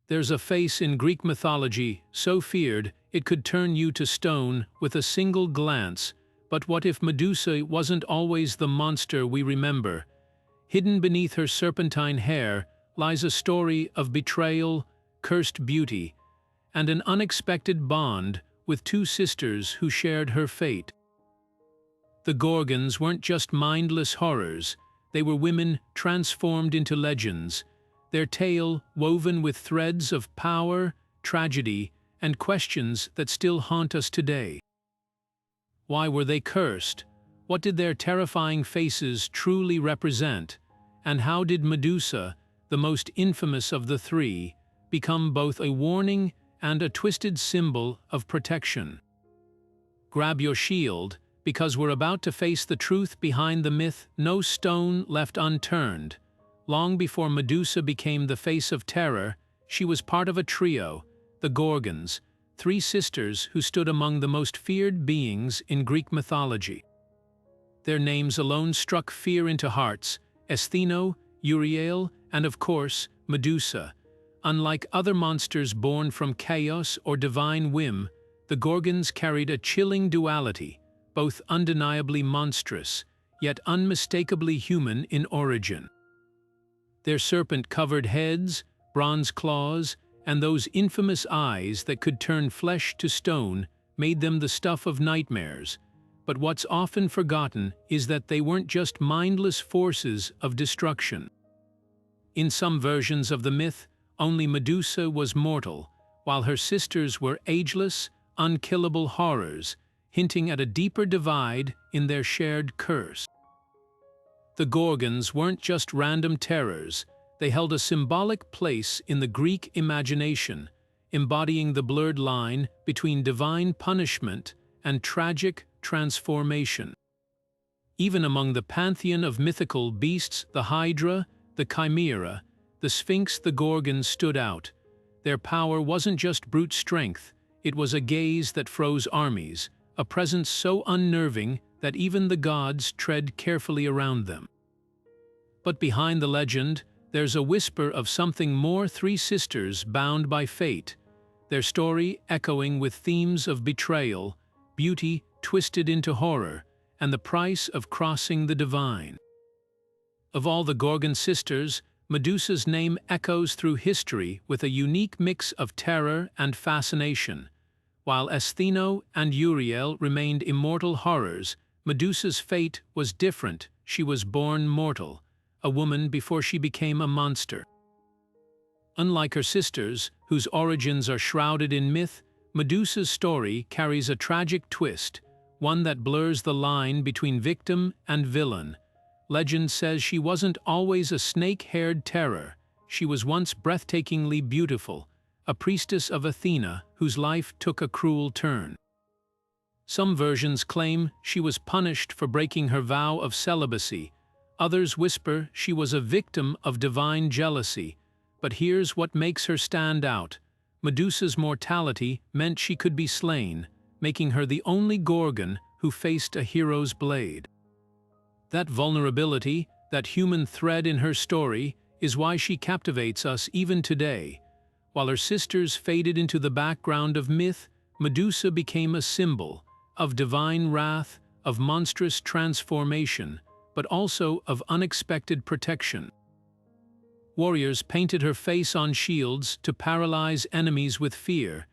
There's a face in Greek mythology so feared it could turn you to stone with a single glance. But what if Medusa wasn't always the monster we remember? Hidden beneath her serpentine hair lies a story of betrayal, cursed beauty, and an unexpected bond with two sisters who shared her fate. The Gorgons weren't just mindless horrors, they were women transformed into legends, their tale woven with threads of power, tragedy, and questions that still haunt us today. Why were they cursed? What did their terrifying faces truly represent? And how did Medusa, the most infamous of the three, become both a warning and a twisted symbol of protection? Grab your shield, because we're about to face the truth behind the myth no stone left unturned. Long before Medusa became the face of terror, she was part of a trio, the Gorgons, three sisters who stood among the most feared beings in Greek mythology. Their names alone struck fear into hearts: Stheno, Euryale, and of course, Medusa. Unlike other monsters born from chaos or divine whim, the Gorgons carried a chilling duality, both undeniably monstrous, yet unmistakably human in origin. Their serpent-covered heads, bronze claws, and those infamous eyes that could turn flesh to stone made them the stuff of nightmares. But what's often forgotten is that they weren't just mindless forces of destruction. In some versions of the myth, only Medusa was mortal, while her sisters were ageless, unkillable horrors, hinting at a deeper divide in their shared curse. The Gorgons weren't just random terrors, they held a symbolic place in the Greek imagination, embodying the blurred line between divine punishment and tragic transformation. Even among the pantheon of mythical beasts, the Hydra, the Chimera, the Sphinx, the Gorgons stood out. Their power wasn't just brute strength, it was a gaze that froze armies, a presence so unnerving that even the gods tread carefully around them. But behind the legend, there's a whisper of something more: three sisters bound by fate, their story echoing with themes of betrayal, beauty twisted into horror, and the price of crossing the divine. Of all the Gorgon sisters, Medusa's name echoes through history with a unique mix of terror and fascination. While Stheno and Euryale remained immortal horrors, Medusa's fate was different. She was born mortal, a woman before she became a monster. Unlike her sisters, whose origins are shrouded in myth, Medusa's story carries a tragic twist, one that blurs the line between victim and villain. Legend says she wasn't always a snake-haired terror. She was once breathtakingly beautiful, a priestess of Athena whose life took a cruel turn. Some versions claim she was punished for breaking her vow of celibacy. Others whisper she was a victim of divine jealousy. But here's what makes her stand out. Medusa's mortality meant she could be slain, making her the only Gorgon who faced a hero's blade. That vulnerability, that human thread in her story, is why she captivates us even today. While her sisters faded into the background of myth, Medusa became a symbol of divine wrath, of monstrous transformation, but also of unexpected protection. Warriors painted her face on shields to paralyze enemies with fear.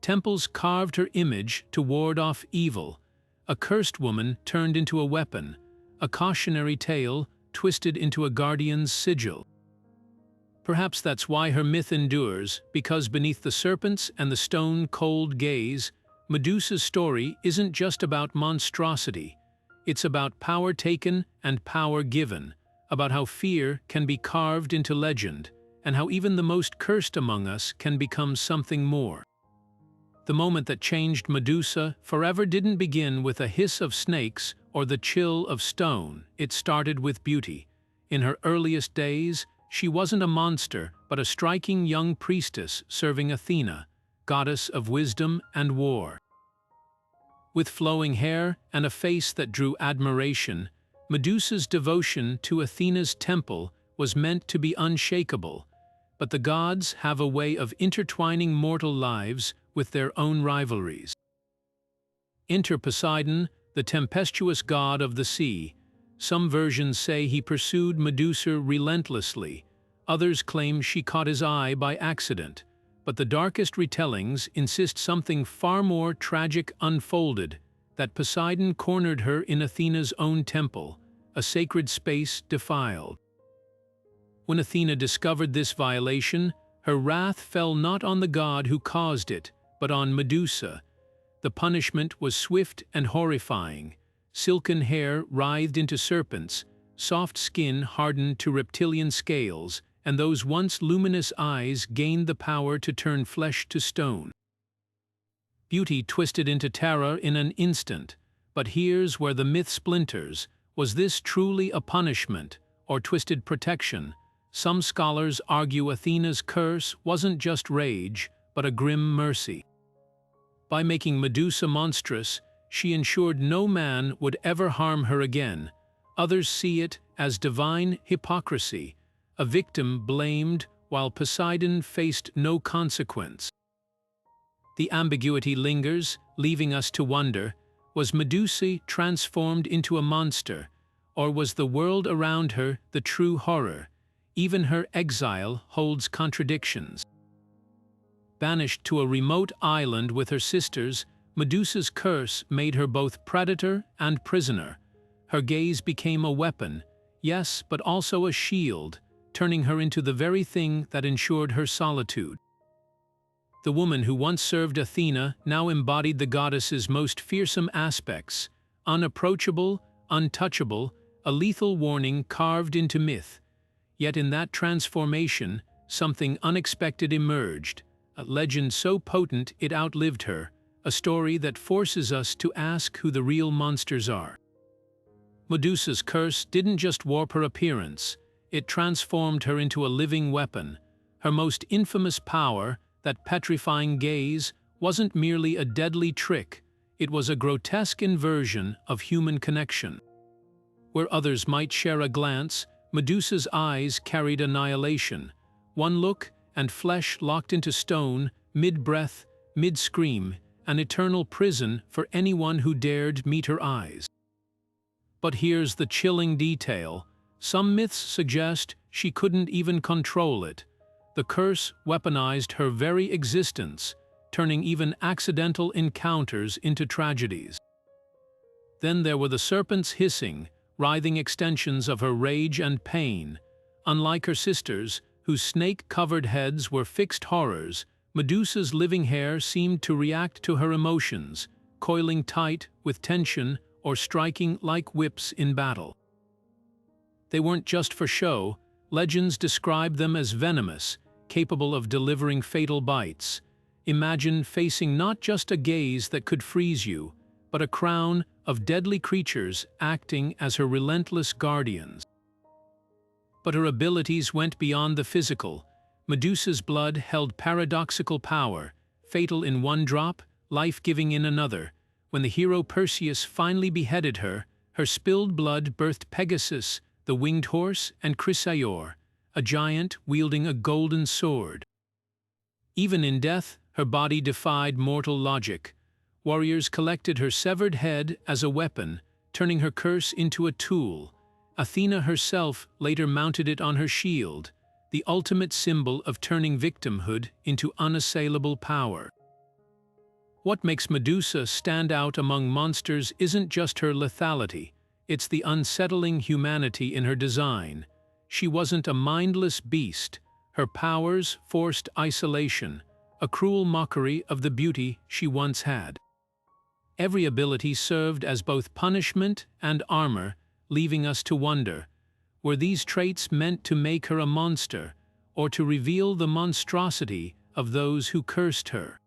Temples carved her image to ward off evil. A cursed woman turned into a weapon, a cautionary tale twisted into a guardian's sigil. Perhaps that's why her myth endures, because beneath the serpents and the stone-cold gaze, Medusa's story isn't just about monstrosity. It's about power taken and power given, about how fear can be carved into legend, and how even the most cursed among us can become something more. The moment that changed Medusa forever didn't begin with a hiss of snakes or the chill of stone. It started with beauty. In her earliest days, she wasn't a monster, but a striking young priestess serving Athena, goddess of wisdom and war. With flowing hair and a face that drew admiration, Medusa's devotion to Athena's temple was meant to be unshakable. but the gods have a way of intertwining mortal lives with their own rivalries. Enter Poseidon, the tempestuous god of the sea. Some versions say he pursued Medusa relentlessly, others claim she caught his eye by accident, but the darkest retellings insist something far more tragic unfolded, that Poseidon cornered her in Athena's own temple, a sacred space defiled. When Athena discovered this violation, her wrath fell not on the god who caused it, but on Medusa. The punishment was swift and horrifying. Silken hair writhed into serpents, soft skin hardened to reptilian scales, and those once luminous eyes gained the power to turn flesh to stone. Beauty twisted into terror in an instant, but here's where the myth splinters. Was this truly a punishment, or twisted protection? Some scholars argue Athena's curse wasn't just rage, but a grim mercy. By making Medusa monstrous, she ensured no man would ever harm her again. Others see it as divine hypocrisy, a victim blamed while Poseidon faced no consequence. The ambiguity lingers, leaving us to wonder, was Medusa transformed into a monster, or was the world around her the true horror? Even her exile holds contradictions. Banished to a remote island with her sisters, Medusa's curse made her both predator and prisoner. Her gaze became a weapon, yes, but also a shield, turning her into the very thing that ensured her solitude. The woman who once served Athena now embodied the goddess's most fearsome aspects, unapproachable, untouchable, a lethal warning carved into myth. Yet in that transformation, something unexpected emerged, a legend so potent it outlived her, a story that forces us to ask who the real monsters are. Medusa's curse didn't just warp her appearance, it transformed her into a living weapon. Her most infamous power, that petrifying gaze, wasn't merely a deadly trick, it was a grotesque inversion of human connection. Where others might share a glance, Medusa's eyes carried annihilation. One look, and flesh locked into stone, mid-breath, mid-scream, an eternal prison for anyone who dared meet her eyes. But here's the chilling detail. Some myths suggest she couldn't even control it. The curse weaponized her very existence, turning even accidental encounters into tragedies. Then there were the serpents hissing, writhing extensions of her rage and pain. Unlike her sisters, whose snake-covered heads were fixed horrors, Medusa's living hair seemed to react to her emotions, coiling tight with tension or striking like whips in battle. They weren't just for show. Legends describe them as venomous, capable of delivering fatal bites. Imagine facing not just a gaze that could freeze you, but a crown of deadly creatures acting as her relentless guardians. But her abilities went beyond the physical. Medusa's blood held paradoxical power, fatal in one drop, life-giving in another. When the hero Perseus finally beheaded her, her spilled blood birthed Pegasus, the winged horse, and Chrysaor, a giant wielding a golden sword. Even in death, her body defied mortal logic. Warriors collected her severed head as a weapon, turning her curse into a tool. Athena herself later mounted it on her shield, the ultimate symbol of turning victimhood into unassailable power. What makes Medusa stand out among monsters isn't just her lethality, it's the unsettling humanity in her design. She wasn't a mindless beast. Her powers forced isolation, a cruel mockery of the beauty she once had. Every ability served as both punishment and armor, leaving us to wonder, were these traits meant to make her a monster, or to reveal the monstrosity of those who cursed her?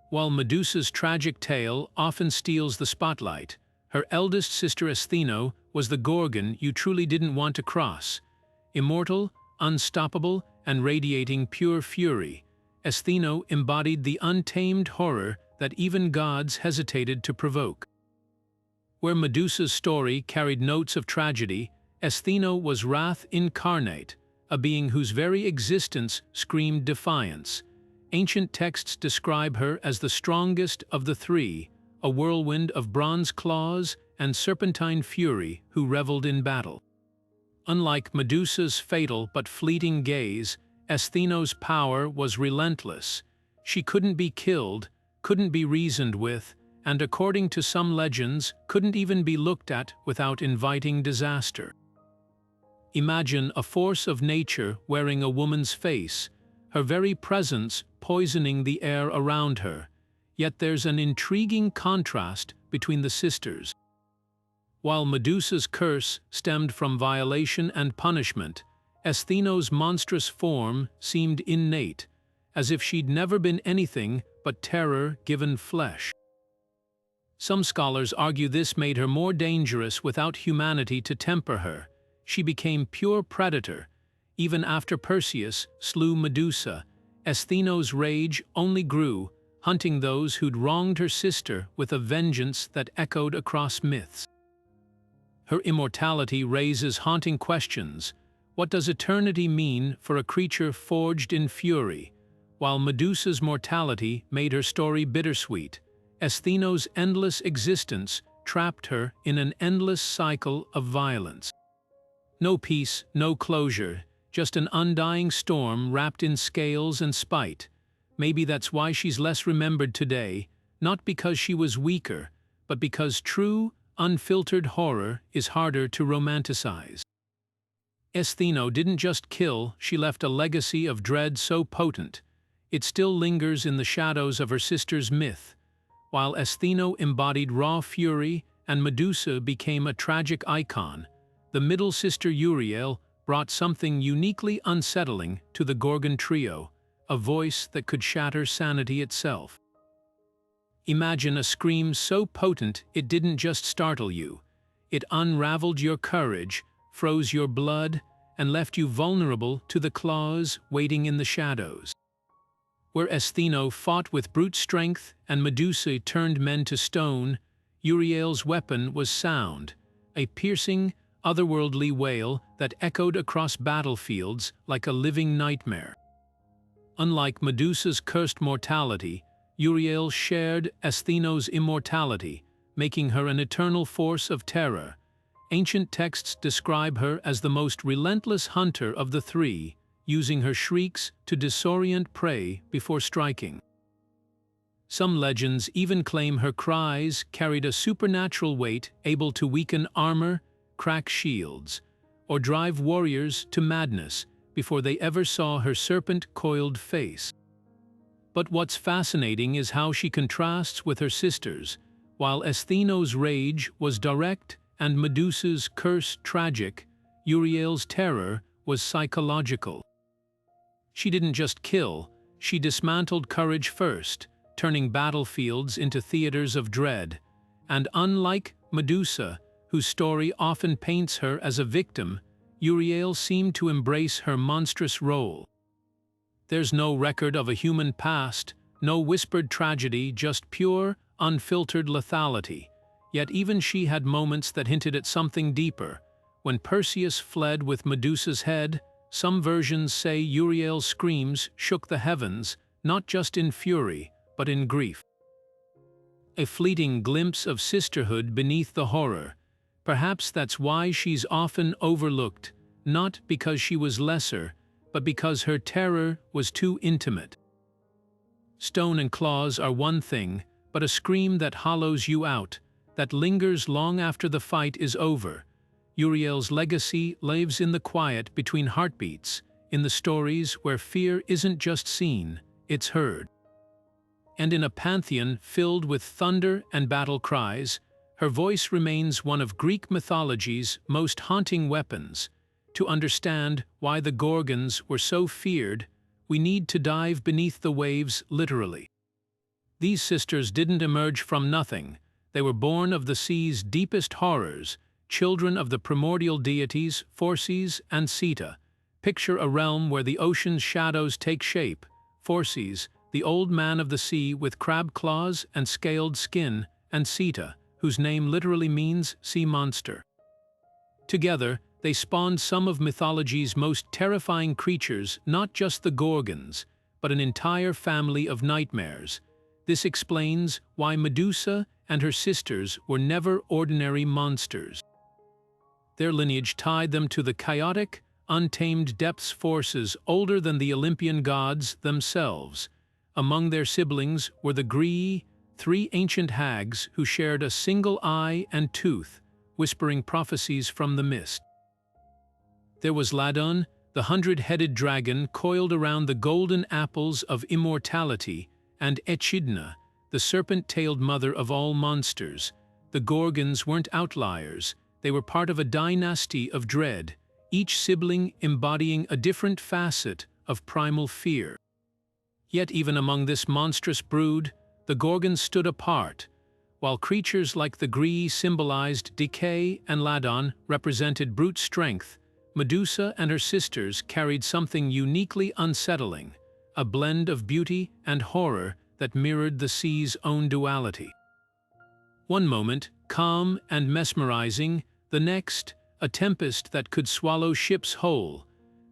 While Medusa's tragic tale often steals the spotlight, her eldest sister Stheno was the Gorgon you truly didn't want to cross. Immortal, unstoppable, and radiating pure fury, Stheno embodied the untamed horror that even gods hesitated to provoke. Where Medusa's story carried notes of tragedy, Stheno was wrath incarnate, a being whose very existence screamed defiance. Ancient texts describe her as the strongest of the three, a whirlwind of bronze claws and serpentine fury who reveled in battle. Unlike Medusa's fatal but fleeting gaze, Stheno's power was relentless. She couldn't be killed, couldn't be reasoned with, and according to some legends, couldn't even be looked at without inviting disaster. Imagine a force of nature wearing a woman's face, her very presence poisoning the air around her. Yet there's an intriguing contrast between the sisters. While Medusa's curse stemmed from violation and punishment, Stheno's monstrous form seemed innate, as if she'd never been anything but terror given flesh. Some scholars argue this made her more dangerous without humanity to temper her. She became pure predator. Even after Perseus slew Medusa, Stheno's rage only grew, hunting those who'd wronged her sister with a vengeance that echoed across myths. Her immortality raises haunting questions. What does eternity mean for a creature forged in fury? While Medusa's mortality made her story bittersweet, Stheno's endless existence trapped her in an endless cycle of violence. No peace, no closure, just an undying storm wrapped in scales and spite. Maybe that's why she's less remembered today, not because she was weaker, but because true, unfiltered horror is harder to romanticize. Stheno didn't just kill, she left a legacy of dread so potent. It still lingers in the shadows of her sister's myth. While Stheno embodied raw fury and Medusa became a tragic icon, the middle sister Euryale brought something uniquely unsettling to the Gorgon trio, a voice that could shatter sanity itself. Imagine a scream so potent it didn't just startle you. It unraveled your courage, froze your blood, and left you vulnerable to the claws waiting in the shadows. Where Stheno fought with brute strength and Medusa turned men to stone, Euryale's weapon was sound, a piercing, otherworldly wail that echoed across battlefields like a living nightmare. Unlike Medusa's cursed mortality, Euryale shared Stheno's immortality, making her an eternal force of terror. Ancient texts describe her as the most relentless hunter of the three, using her shrieks to disorient prey before striking. Some legends even claim her cries carried a supernatural weight able to weaken armor, crack shields, or drive warriors to madness before they ever saw her serpent-coiled face. But what's fascinating is how she contrasts with her sisters. While Stheno's rage was direct and Medusa's curse tragic, Euryale's terror was psychological. She didn't just kill, she dismantled courage first, turning battlefields into theaters of dread. And unlike Medusa, whose story often paints her as a victim, Euryale seemed to embrace her monstrous role. There's no record of a human past, no whispered tragedy, just pure, unfiltered lethality. Yet even she had moments that hinted at something deeper. When Perseus fled with Medusa's head, some versions say Euryale's screams shook the heavens, not just in fury, but in grief. A fleeting glimpse of sisterhood beneath the horror. Perhaps that's why she's often overlooked, not because she was lesser, but because her terror was too intimate. Stone and claws are one thing, but a scream that hollows you out, that lingers long after the fight is over. Euryale's legacy lives in the quiet between heartbeats, in the stories where fear isn't just seen, it's heard. And in a pantheon filled with thunder and battle cries, her voice remains one of Greek mythology's most haunting weapons. To understand why the Gorgons were so feared, we need to dive beneath the waves literally. These sisters didn't emerge from nothing. They were born of the sea's deepest horrors, children of the primordial deities Phorcys and Ceto. Picture a realm where the ocean's shadows take shape. Phorcys, the old man of the sea with crab claws and scaled skin, and Ceto, whose name literally means sea monster. Together, they spawned some of mythology's most terrifying creatures, not just the Gorgons, but an entire family of nightmares. This explains why Medusa and her sisters were never ordinary monsters. Their lineage tied them to the chaotic, untamed depths forces older than the Olympian gods themselves. Among their siblings were the Gree, three ancient hags who shared a single eye and tooth, whispering prophecies from the mist. There was Ladon, the 100-headed dragon coiled around the golden apples of immortality, and Echidna, the serpent-tailed mother of all monsters. The Gorgons weren't outliers, they were part of a dynasty of dread, each sibling embodying a different facet of primal fear. Yet even among this monstrous brood, the Gorgons stood apart. While creatures like the Gree symbolized decay and Ladon represented brute strength, Medusa and her sisters carried something uniquely unsettling, a blend of beauty and horror that mirrored the sea's own duality. One moment, calm and mesmerizing, the next, a tempest that could swallow ships whole.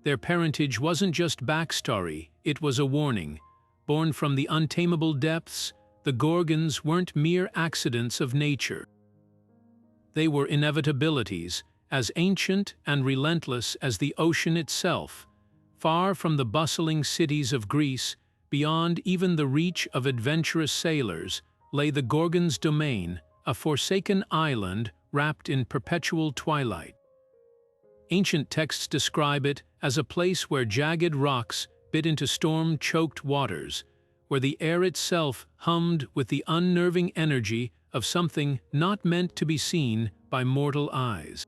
Their parentage wasn't just backstory, it was a warning. Born from the untamable depths, the Gorgons weren't mere accidents of nature. They were inevitabilities, as ancient and relentless as the ocean itself. Far from the bustling cities of Greece, beyond even the reach of adventurous sailors, lay the Gorgons' domain, a forsaken island wrapped in perpetual twilight. Ancient texts describe it as a place where jagged rocks bit into storm-choked waters, where the air itself hummed with the unnerving energy of something not meant to be seen by mortal eyes.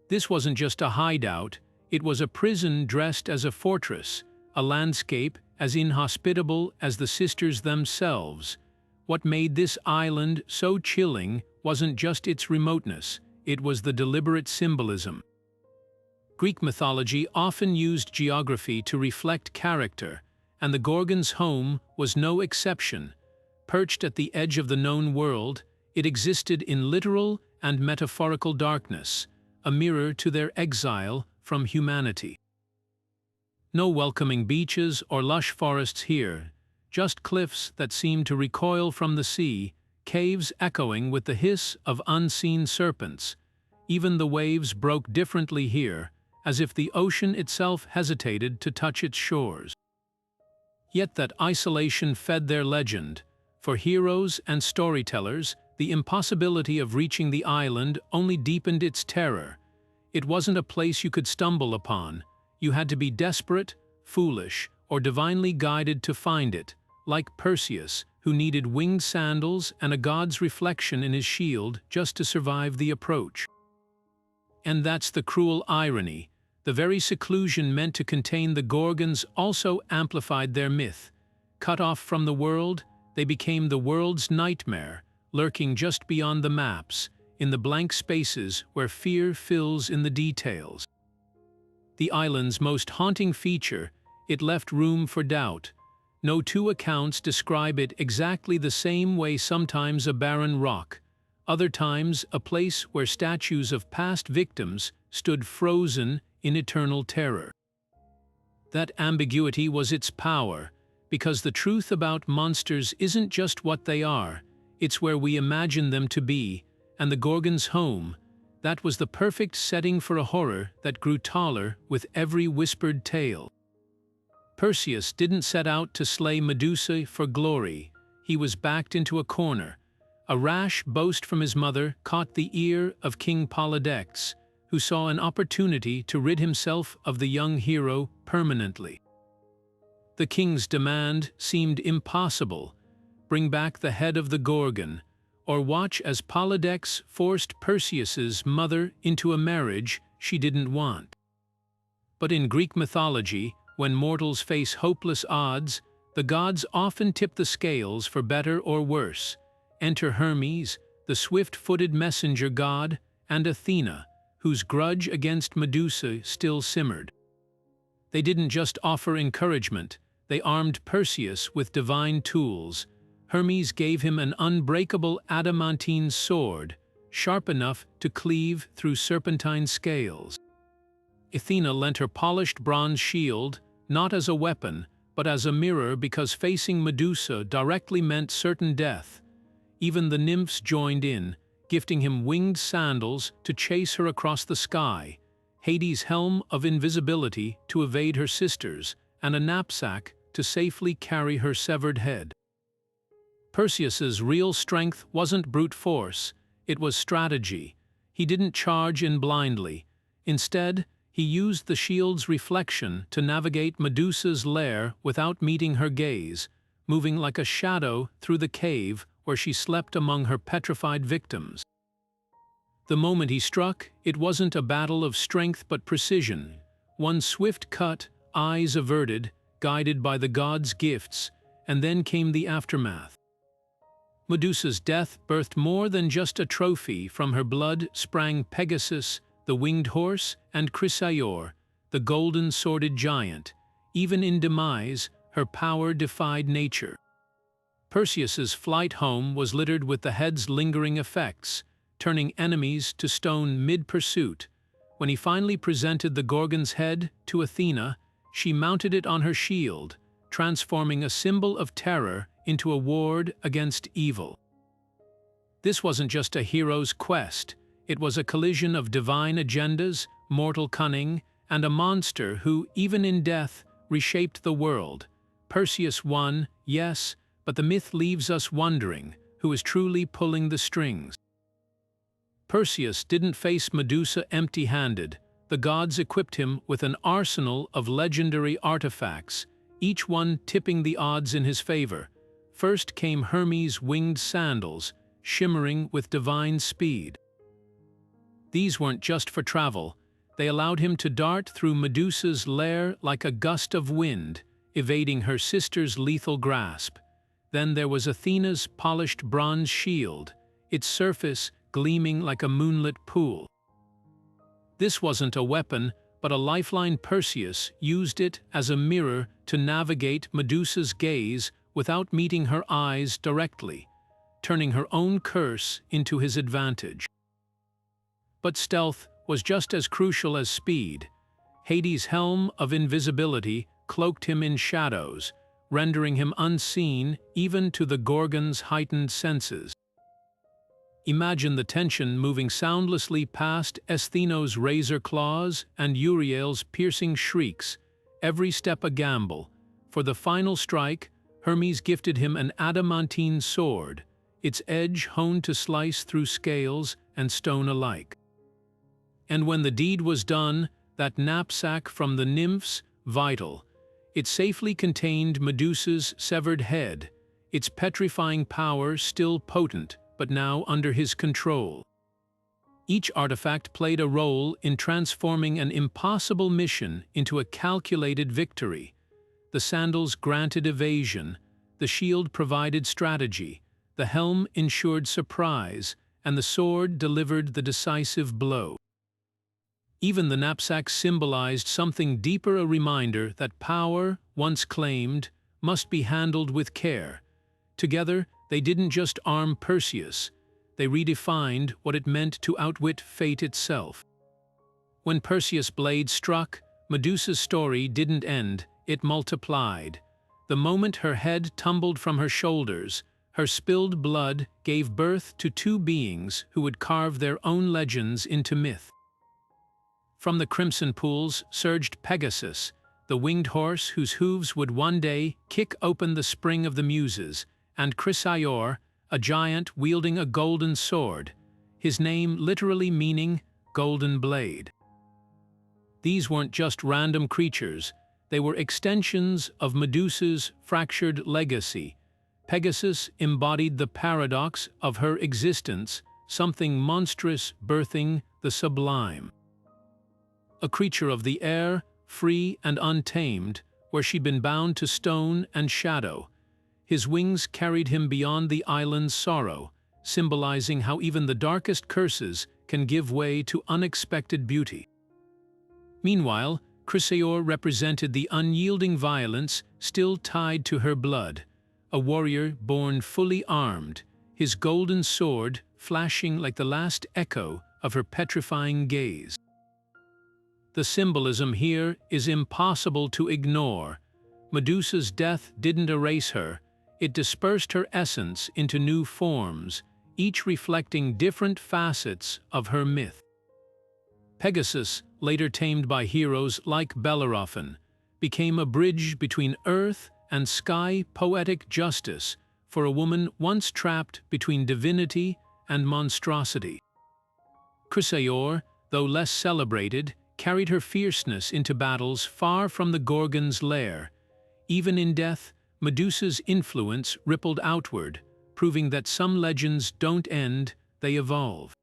This wasn't just a hideout, it was a prison dressed as a fortress, a landscape as inhospitable as the sisters themselves. What made this island so chilling wasn't just its remoteness, it was the deliberate symbolism. Greek mythology often used geography to reflect character, and the Gorgons' home was no exception. Perched at the edge of the known world, it existed in literal and metaphorical darkness, a mirror to their exile from humanity. No welcoming beaches or lush forests here, just cliffs that seemed to recoil from the sea, caves echoing with the hiss of unseen serpents. Even the waves broke differently here, as if the ocean itself hesitated to touch its shores. Yet that isolation fed their legend. For heroes and storytellers, the impossibility of reaching the island only deepened its terror. It wasn't a place you could stumble upon. You had to be desperate, foolish, or divinely guided to find it, like Perseus, who needed winged sandals and a god's reflection in his shield just to survive the approach. And that's the cruel irony. The very seclusion meant to contain the Gorgons also amplified their myth. Cut off from the world, they became the world's nightmare, lurking just beyond the maps, in the blank spaces where fear fills in the details. The island's most haunting feature, it left room for doubt. No two accounts describe it exactly the same way. Sometimes a barren rock, other times a place where statues of past victims stood frozen in eternal terror. That ambiguity was its power, because the truth about monsters isn't just what they are, it's where we imagine them to be, and the Gorgons' home, that was the perfect setting for a horror that grew taller with every whispered tale. Perseus didn't set out to slay Medusa for glory. He was backed into a corner. A rash boast from his mother caught the ear of King Polydectes, who saw an opportunity to rid himself of the young hero permanently. The king's demand seemed impossible. Bring back the head of the Gorgon, or watch as Polydectes forced Perseus's mother into a marriage she didn't want. But in Greek mythology, when mortals face hopeless odds, the gods often tip the scales for better or worse. Enter Hermes, the swift-footed messenger god, and Athena, whose grudge against Medusa still simmered. They didn't just offer encouragement, they armed Perseus with divine tools. Hermes gave him an unbreakable adamantine sword, sharp enough to cleave through serpentine scales. Athena lent her polished bronze shield, not as a weapon, but as a mirror, because facing Medusa directly meant certain death. Even the nymphs joined in, gifting him winged sandals to chase her across the sky, Hades' helm of invisibility to evade her sisters, and a knapsack to safely carry her severed head. Perseus's real strength wasn't brute force, it was strategy. He didn't charge in blindly. Instead, he used the shield's reflection to navigate Medusa's lair without meeting her gaze, moving like a shadow through the cave where she slept among her petrified victims. The moment he struck, it wasn't a battle of strength but precision. One swift cut, eyes averted, guided by the gods' gifts, and then came the aftermath. Medusa's death birthed more than just a trophy. From her blood sprang Pegasus, the winged horse, and Chrysaor, the golden-sworded giant. Even in demise, her power defied nature. Perseus's flight home was littered with the head's lingering effects, turning enemies to stone mid-pursuit. When he finally presented the Gorgon's head to Athena, she mounted it on her shield, transforming a symbol of terror into a ward against evil. This wasn't just a hero's quest, it was a collision of divine agendas, mortal cunning, and a monster who, even in death, reshaped the world. Perseus won, yes, but the myth leaves us wondering who is truly pulling the strings. Perseus didn't face Medusa empty-handed. The gods equipped him with an arsenal of legendary artifacts, each one tipping the odds in his favor. First came Hermes' winged sandals, shimmering with divine speed. These weren't just for travel. They allowed him to dart through Medusa's lair like a gust of wind, evading her sister's lethal grasp. Then there was Athena's polished bronze shield, its surface gleaming like a moonlit pool. This wasn't a weapon, but a lifeline. Perseus used it as a mirror to navigate Medusa's gaze without meeting her eyes directly, turning her own curse into his advantage. But stealth was just as crucial as speed. Hades' helm of invisibility cloaked him in shadows, rendering him unseen even to the Gorgon's heightened senses. Imagine the tension moving soundlessly past Stheno's razor claws and Euryale's piercing shrieks, every step a gamble. For the final strike, Hermes gifted him an adamantine sword, its edge honed to slice through scales and stone alike. And when the deed was done, that knapsack from the nymphs, vital. It safely contained Medusa's severed head, its petrifying power still potent, but now under his control. Each artifact played a role in transforming an impossible mission into a calculated victory. The sandals granted evasion, the shield provided strategy, the helm ensured surprise, and the sword delivered the decisive blow. Even the knapsack symbolized something deeper, a reminder that power, once claimed, must be handled with care. Together, they didn't just arm Perseus, they redefined what it meant to outwit fate itself. When Perseus' blade struck, Medusa's story didn't end, it multiplied. The moment her head tumbled from her shoulders, her spilled blood gave birth to two beings who would carve their own legends into myth. From the crimson pools surged Pegasus, the winged horse whose hooves would one day kick open the spring of the Muses, and Chrysaor, a giant wielding a golden sword, his name literally meaning golden blade. These weren't just random creatures, they were extensions of Medusa's fractured legacy. Pegasus embodied the paradox of her existence, something monstrous birthing the sublime. A creature of the air, free and untamed, where she'd been bound to stone and shadow. His wings carried him beyond the island's sorrow, symbolizing how even the darkest curses can give way to unexpected beauty. Meanwhile, Chrysaor represented the unyielding violence still tied to her blood, a warrior born fully armed, his golden sword flashing like the last echo of her petrifying gaze. The symbolism here is impossible to ignore. Medusa's death didn't erase her, it dispersed her essence into new forms, each reflecting different facets of her myth. Pegasus, later tamed by heroes like Bellerophon, became a bridge between earth and sky, poetic justice for a woman once trapped between divinity and monstrosity. Chrysaor, though less celebrated, carried her fierceness into battles far from the Gorgon's lair. Even in death, Medusa's influence rippled outward, proving that some legends don't end, they evolve.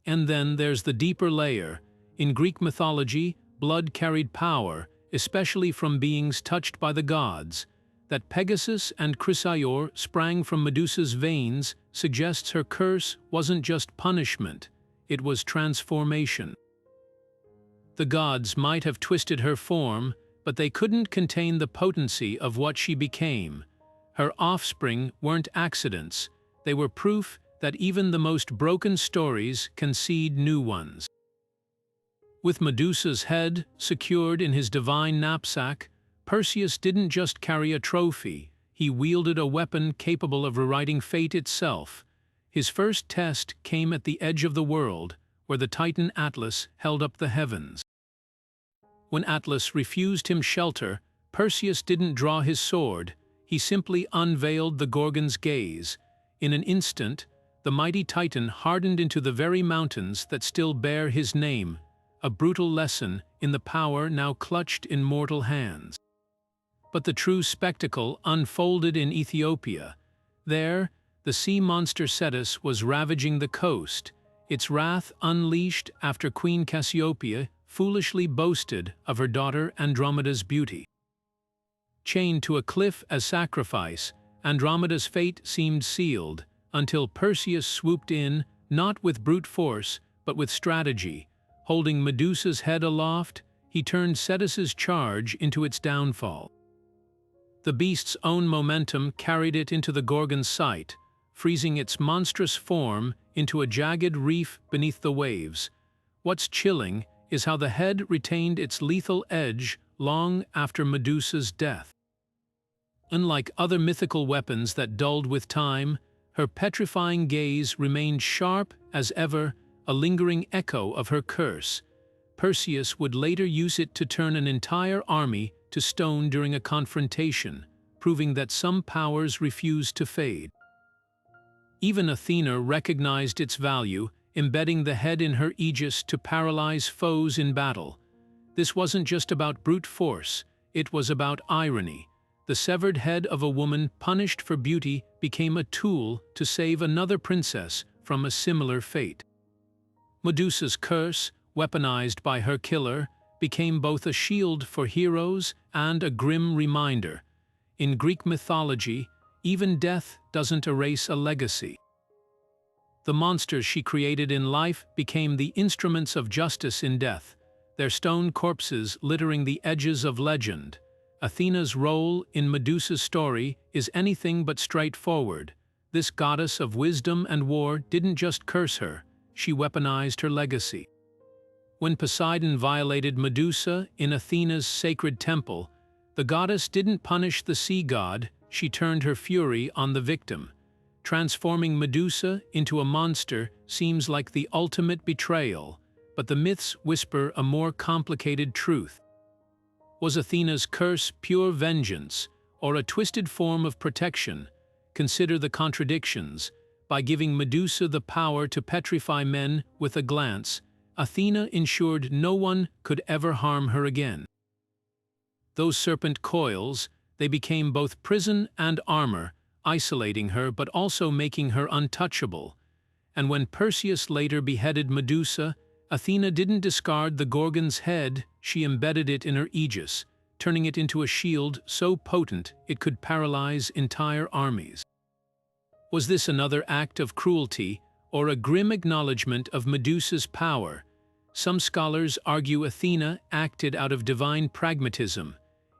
And then there's the deeper layer. In Greek mythology, blood carried power, especially from beings touched by the gods. That Pegasus and Chrysaor sprang from Medusa's veins suggests her curse wasn't just punishment, it was transformation. The gods might have twisted her form, but they couldn't contain the potency of what she became. Her offspring weren't accidents, they were proof that even the most broken stories can seed new ones. With Medusa's head secured in his divine knapsack, Perseus didn't just carry a trophy, he wielded a weapon capable of rewriting fate itself. His first test came at the edge of the world, where the Titan Atlas held up the heavens. When Atlas refused him shelter, Perseus didn't draw his sword, he simply unveiled the Gorgon's gaze. In an instant, the mighty Titan hardened into the very mountains that still bear his name, a brutal lesson in the power now clutched in mortal hands. But the true spectacle unfolded in Ethiopia. There, the sea monster Cetus was ravaging the coast, its wrath unleashed after Queen Cassiopeia foolishly boasted of her daughter Andromeda's beauty. Chained to a cliff as sacrifice, Andromeda's fate seemed sealed, until Perseus swooped in, not with brute force, but with strategy. Holding Medusa's head aloft, he turned Cetus's charge into its downfall. The beast's own momentum carried it into the Gorgon's sight, freezing its monstrous form into a jagged reef beneath the waves. What's chilling is how the head retained its lethal edge long after Medusa's death. Unlike other mythical weapons that dulled with time, her petrifying gaze remained sharp as ever, a lingering echo of her curse. Perseus would later use it to turn an entire army to stone during a confrontation, proving that some powers refuse to fade. Even Athena recognized its value, embedding the head in her aegis to paralyze foes in battle. This wasn't just about brute force, it was about irony. The severed head of a woman punished for beauty became a tool to save another princess from a similar fate. Medusa's curse, weaponized by her killer, became both a shield for heroes and a grim reminder. In Greek mythology, even death doesn't erase a legacy. The monsters she created in life became the instruments of justice in death, their stone corpses littering the edges of legend. Athena's role in Medusa's story is anything but straightforward. This goddess of wisdom and war didn't just curse her, she weaponized her legacy. When Poseidon violated Medusa in Athena's sacred temple, the goddess didn't punish the sea god, she turned her fury on the victim. Transforming Medusa into a monster seems like the ultimate betrayal, but the myths whisper a more complicated truth. Was Athena's curse pure vengeance, or a twisted form of protection? Consider the contradictions. By giving Medusa the power to petrify men with a glance, Athena ensured no one could ever harm her again. Those serpent coils, they became both prison and armor, isolating her but also making her untouchable. And when Perseus later beheaded Medusa, Athena didn't discard the Gorgon's head, she embedded it in her aegis, turning it into a shield so potent it could paralyze entire armies. Was this another act of cruelty, or a grim acknowledgement of Medusa's power? Some scholars argue Athena acted out of divine pragmatism.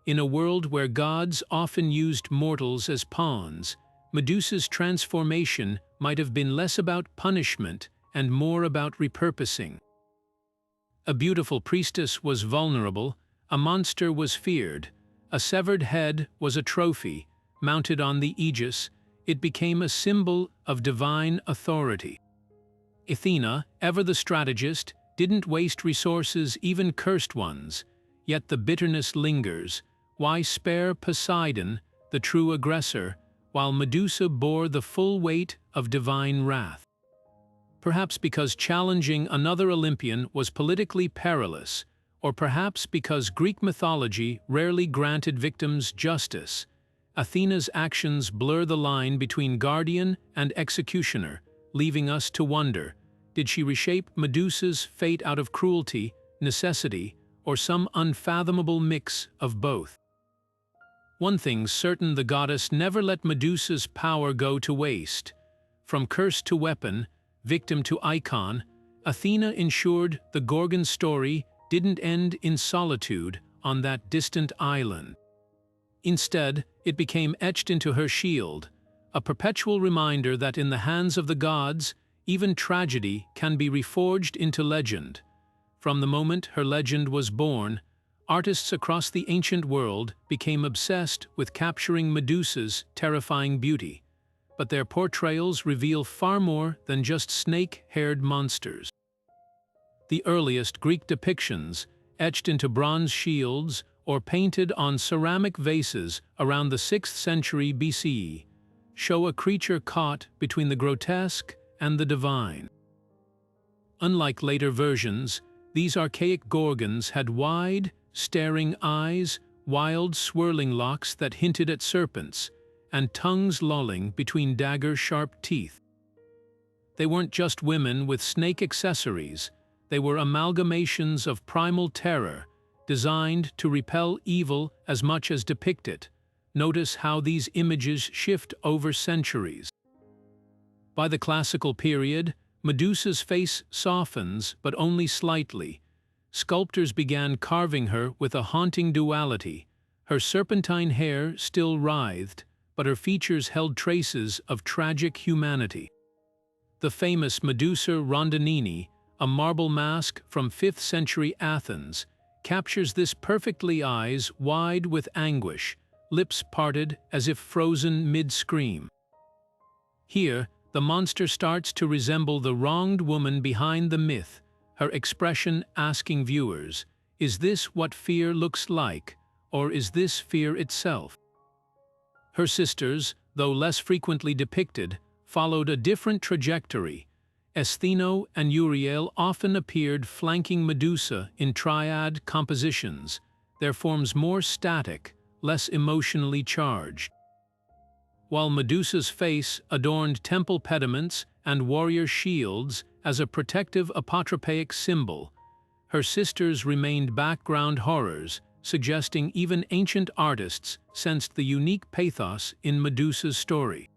In a world where gods often used mortals as pawns, Medusa's transformation might have been less about punishment and more about repurposing. A beautiful priestess was vulnerable, a monster was feared, a severed head was a trophy, mounted on the aegis, it became a symbol of divine authority. Athena, ever the strategist, didn't waste resources, even cursed ones, yet the bitterness lingers. Why spare Poseidon, the true aggressor, while Medusa bore the full weight of divine wrath? Perhaps because challenging another Olympian was politically perilous, or perhaps because Greek mythology rarely granted victims justice. Athena's actions blur the line between guardian and executioner, leaving us to wonder, did she reshape Medusa's fate out of cruelty, necessity, or some unfathomable mix of both? One thing's certain, the goddess never let Medusa's power go to waste. From curse to weapon, victim to icon, Athena ensured the Gorgon story didn't end in solitude on that distant island. Instead, it became etched into her shield, a perpetual reminder that in the hands of the gods, even tragedy can be reforged into legend. From the moment her legend was born, artists across the ancient world became obsessed with capturing Medusa's terrifying beauty. But their portrayals reveal far more than just snake-haired monsters. The earliest Greek depictions, etched into bronze shields or painted on ceramic vases around the 6th century BCE, show a creature caught between the grotesque and the divine. Unlike later versions, these archaic Gorgons had wide, staring eyes, wild, swirling locks that hinted at serpents, and tongues lolling between dagger-sharp teeth. They weren't just women with snake accessories, they were amalgamations of primal terror, designed to repel evil as much as depict it. Notice how these images shift over centuries. By the classical period, Medusa's face softens, but only slightly. Sculptors began carving her with a haunting duality. Her serpentine hair still writhed, but her features held traces of tragic humanity. The famous Medusa Rondinini, a marble mask from 5th century Athens, captures this perfectly, eyes wide with anguish, lips parted as if frozen mid-scream. Here, the monster starts to resemble the wronged woman behind the myth, her expression asking viewers, is this what fear looks like, or is this fear itself? Her sisters, though less frequently depicted, followed a different trajectory. Stheno and Euryale often appeared flanking Medusa in triad compositions, their forms more static, less emotionally charged. While Medusa's face adorned temple pediments and warrior shields as a protective apotropaic symbol, her sisters remained background horrors, suggesting even ancient artists sensed the unique pathos in Medusa's story.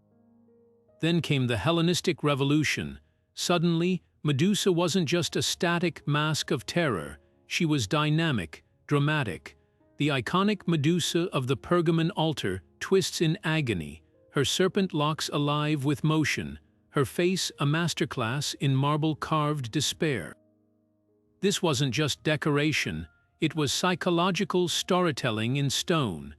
Then came the Hellenistic Revolution. Suddenly, Medusa wasn't just a static mask of terror, she was dynamic, dramatic. The iconic Medusa of the Pergamon altar twists in agony, her serpent locks alive with motion, her face a masterclass in marble-carved despair. This wasn't just decoration, it was psychological storytelling in stone.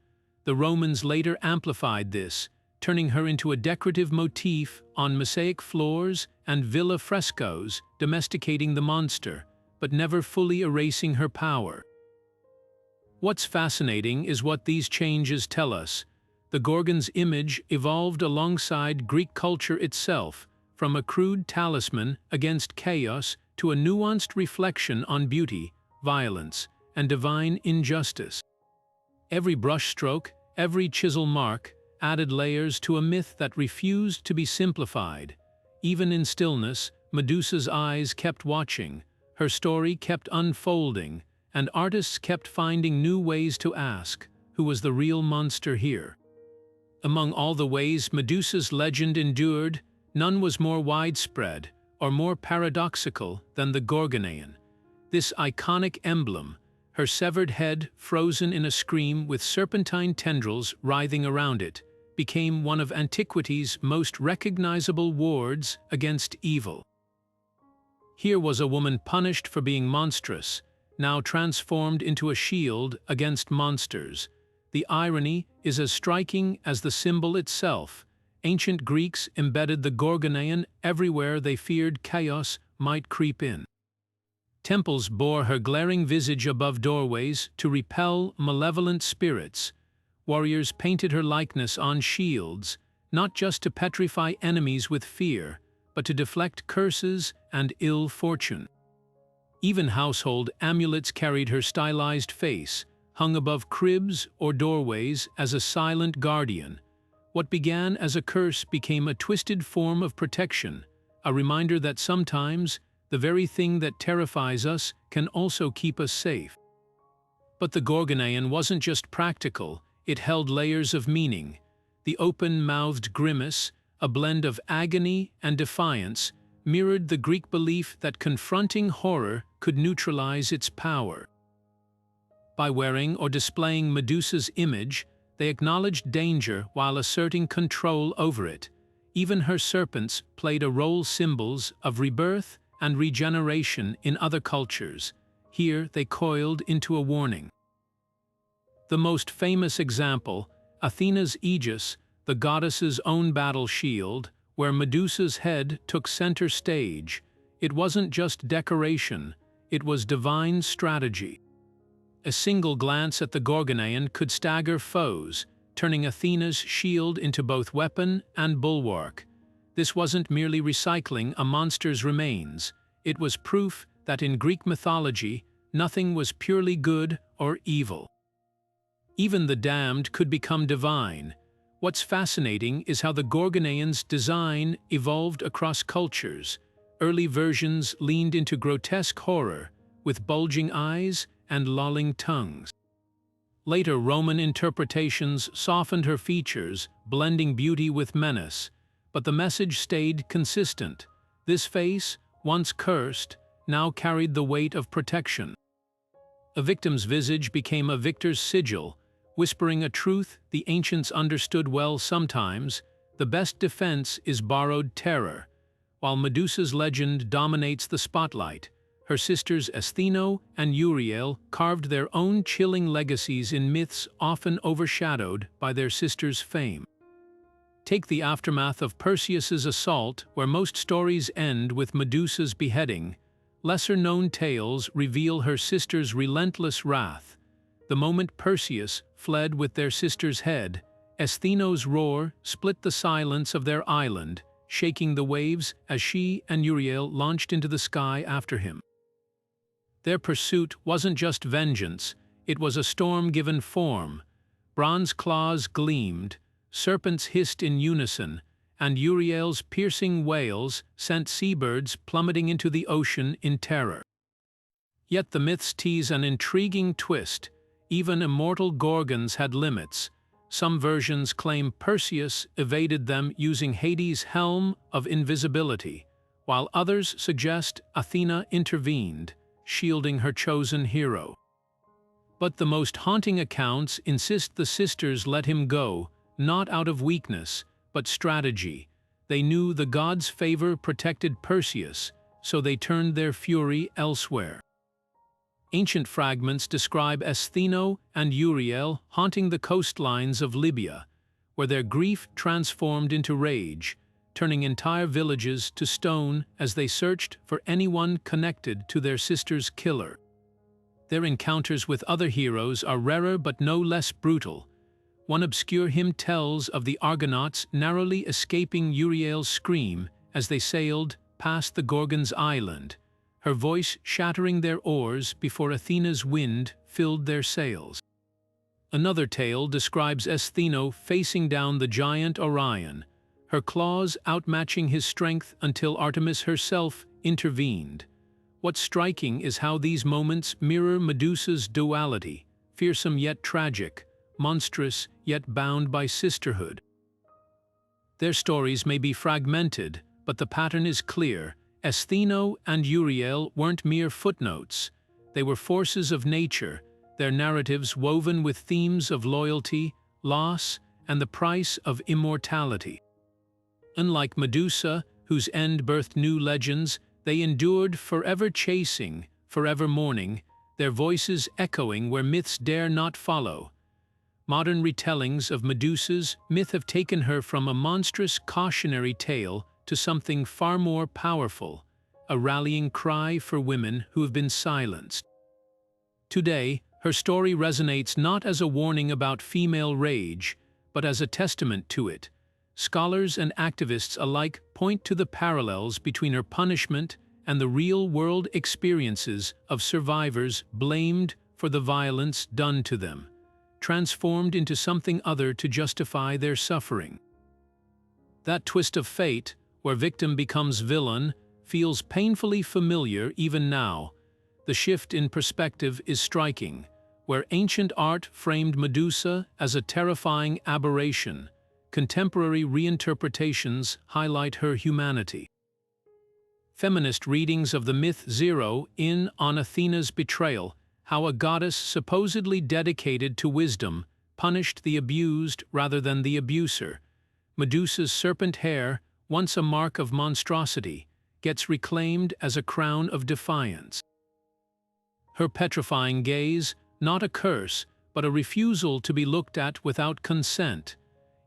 The Romans later amplified this, turning her into a decorative motif on mosaic floors and villa frescoes, domesticating the monster, but never fully erasing her power. What's fascinating is what these changes tell us. The Gorgon's image evolved alongside Greek culture itself, from a crude talisman against chaos to a nuanced reflection on beauty, violence, and divine injustice. Every brushstroke, every chisel mark, added layers to a myth that refused to be simplified. Even in stillness, Medusa's eyes kept watching, her story kept unfolding, and artists kept finding new ways to ask, who was the real monster here? Among all the ways Medusa's legend endured, none was more widespread or more paradoxical than the Gorgoneion. This iconic emblem, her severed head frozen in a scream with serpentine tendrils writhing around it, became one of antiquity's most recognizable wards against evil. Here was a woman punished for being monstrous, now transformed into a shield against monsters. The irony is as striking as the symbol itself. Ancient Greeks embedded the Gorgoneion everywhere they feared chaos might creep in. Temples bore her glaring visage above doorways to repel malevolent spirits. Warriors painted her likeness on shields, not just to petrify enemies with fear, but to deflect curses and ill fortune. Even household amulets carried her stylized face, hung above cribs or doorways as a silent guardian. What began as a curse became a twisted form of protection, a reminder that sometimes the very thing that terrifies us can also keep us safe. But the Gorgoneion wasn't just practical, it held layers of meaning. The open-mouthed grimace, a blend of agony and defiance, mirrored the Greek belief that confronting horror could neutralize its power. By wearing or displaying Medusa's image, they acknowledged danger while asserting control over it. Even her serpents played a role, symbols of rebirth and regeneration in other cultures. Here they coiled into a warning. The most famous example, Athena's aegis, the goddess's own battle shield, where Medusa's head took center stage. It wasn't just decoration, it was divine strategy. A single glance at the Gorgoneion could stagger foes, turning Athena's shield into both weapon and bulwark. This wasn't merely recycling a monster's remains, it was proof that in Greek mythology, nothing was purely good or evil. Even the damned could become divine. What's fascinating is how the Gorgoneion's design evolved across cultures. Early versions leaned into grotesque horror, with bulging eyes and lolling tongues. Later Roman interpretations softened her features, blending beauty with menace, but the message stayed consistent. This face, once cursed, now carried the weight of protection. A victim's visage became a victor's sigil, whispering a truth the ancients understood well. Sometimes, the best defense is borrowed terror. While Medusa's legend dominates the spotlight, her sisters Stheno and Euryale carved their own chilling legacies in myths often overshadowed by their sisters' fame. Take the aftermath of Perseus's assault, where most stories end with Medusa's beheading. Lesser-known tales reveal her sister's relentless wrath. The moment Perseus fled with their sister's head, Stheno's roar split the silence of their island, shaking the waves as she and Euryale launched into the sky after him. Their pursuit wasn't just vengeance, it was a storm given form. Bronze claws gleamed, serpents hissed in unison, and Euryale's piercing wails sent seabirds plummeting into the ocean in terror. Yet the myths tease an intriguing twist. Even immortal Gorgons had limits. Some versions claim Perseus evaded them using Hades' helm of invisibility, while others suggest Athena intervened, shielding her chosen hero. But the most haunting accounts insist the sisters let him go, not out of weakness, but strategy. They knew the gods' favor protected Perseus, so they turned their fury elsewhere. Ancient fragments describe Stheno and Euryale haunting the coastlines of Libya, where their grief transformed into rage, turning entire villages to stone as they searched for anyone connected to their sister's killer. Their encounters with other heroes are rarer but no less brutal. One obscure hymn tells of the Argonauts narrowly escaping Euryale's scream as they sailed past the Gorgon's island, her voice shattering their oars before Athena's wind filled their sails. Another tale describes Stheno facing down the giant Orion, her claws outmatching his strength until Artemis herself intervened. What's striking is how these moments mirror Medusa's duality, fearsome yet tragic, monstrous yet bound by sisterhood. Their stories may be fragmented, but the pattern is clear. Stheno and Euryale weren't mere footnotes. They were forces of nature, their narratives woven with themes of loyalty, loss, and the price of immortality. Unlike Medusa, whose end birthed new legends, they endured, forever chasing, forever mourning, their voices echoing where myths dare not follow. Modern retellings of Medusa's myth have taken her from a monstrous cautionary tale to something far more powerful, a rallying cry for women who have been silenced. Today, her story resonates not as a warning about female rage, but as a testament to it. Scholars and activists alike point to the parallels between her punishment and the real-world experiences of survivors blamed for the violence done to them, transformed into something other to justify their suffering. That twist of fate, where victim becomes villain, feels painfully familiar even now. The shift in perspective is striking, where ancient art framed Medusa as a terrifying aberration. Contemporary reinterpretations highlight her humanity. Feminist readings of the myth zero in on Athena's betrayal, how a goddess supposedly dedicated to wisdom punished the abused rather than the abuser. Medusa's serpent hair, once a mark of monstrosity, gets reclaimed as a crown of defiance. Her petrifying gaze, not a curse, but a refusal to be looked at without consent.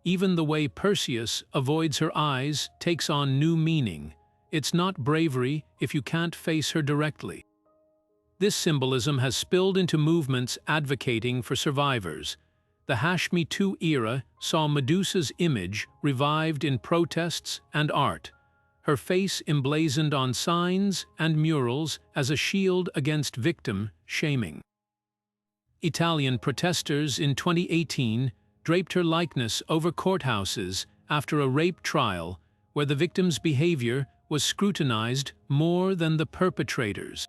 Even the way Perseus avoids her eyes takes on new meaning. It's not bravery if you can't face her directly. This symbolism has spilled into movements advocating for survivors. The #MeToo era saw Medusa's image revived in protests and art, her face emblazoned on signs and murals as a shield against victim shaming. Italian protesters in 2018 draped her likeness over courthouses after a rape trial where the victim's behavior was scrutinized more than the perpetrators.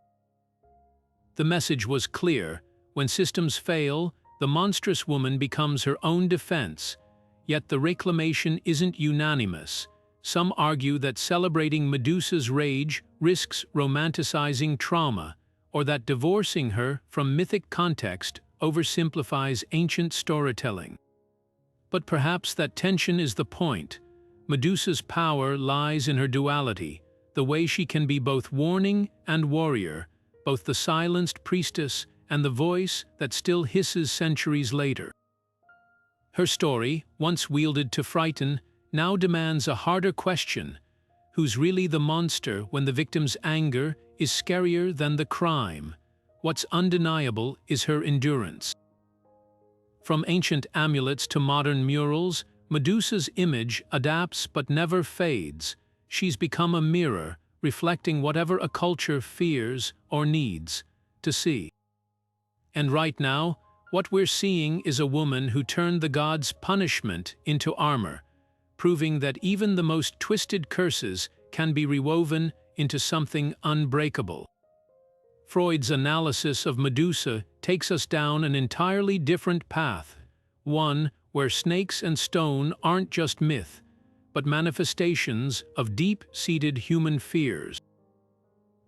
The message was clear: when systems fail, the monstrous woman becomes her own defense. Yet the reclamation isn't unanimous. Some argue that celebrating Medusa's rage risks romanticizing trauma, or that divorcing her from mythic context oversimplifies ancient storytelling. But perhaps that tension is the point. Medusa's power lies in her duality, the way she can be both warning and warrior, both the silenced priestess and the voice that still hisses centuries later. Her story, once wielded to frighten, now demands a harder question: who's really the monster when the victim's anger is scarier than the crime? What's undeniable is her endurance. From ancient amulets to modern murals, Medusa's image adapts but never fades. She's become a mirror, reflecting whatever a culture fears or needs to see. And right now, what we're seeing is a woman who turned the gods' punishment into armor, proving that even the most twisted curses can be rewoven into something unbreakable. Freud's analysis of Medusa takes us down an entirely different path, one where snakes and stone aren't just myth, but manifestations of deep-seated human fears.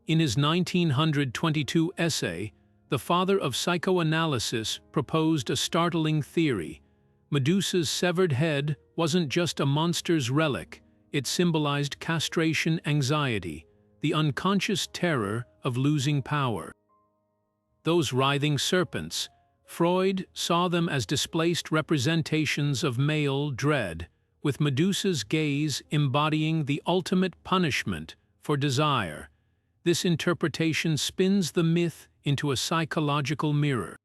In his 1922 essay, the father of psychoanalysis proposed a startling theory. Medusa's severed head wasn't just a monster's relic, it symbolized castration anxiety, the unconscious terror of losing power. Those writhing serpents, Freud saw them as displaced representations of male dread, with Medusa's gaze embodying the ultimate punishment for desire. This interpretation spins the myth into a psychological mirror.